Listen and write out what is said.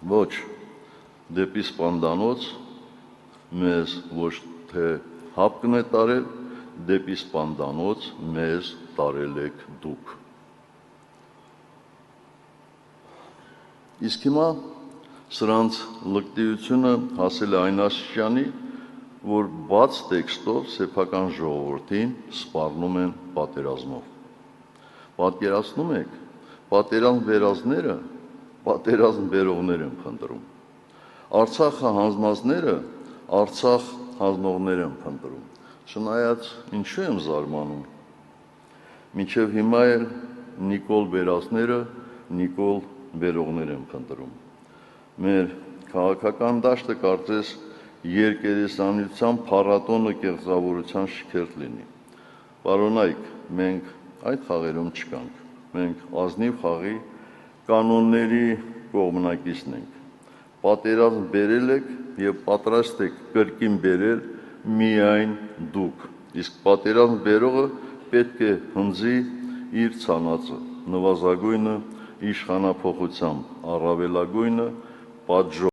ոչ դեպի սպանդանոց, մեզ ոչ թե հապկն է տարել, դեպի սպանդանոց մեզ տարել եք դուք։ Իսկ հիմա սրանց լկտիությունը հասել է այն աստիճանի, որ բաց տեքստով սեփական ժողովրդին սպառնում են պատերազմով։ Պատկերացնում եք, պատերազմ վերածները պատերազմ բերողներ են փնտրում։ Արցախը հանձնածները Արցախ հանձնողներ են փնտրում։ Չնայած ինչու եմ զարմանում, մինչև հիմա էլ Նիկոլ վերածները Նիկոլ բերողներ են փնտրում։ Մեր քաղաքական դաշտը կարծես երկերեսանության փառատոնը կեղծավորության շքերթ լինի։ Պարոնայք, մենք այդ խաղերում չկանք, մենք ազնիվ խաղի կանոնների կողմնակիցն ենք։ Պատերազմ բերել եք եւ պատրաստ եք կրկին բերել միայն դուք, իսկ պատերազմ բերողը պետք է հնձի իր ցանածը, նվազագույնը իշխանափոխությամբ, առավելագույնը պատժով։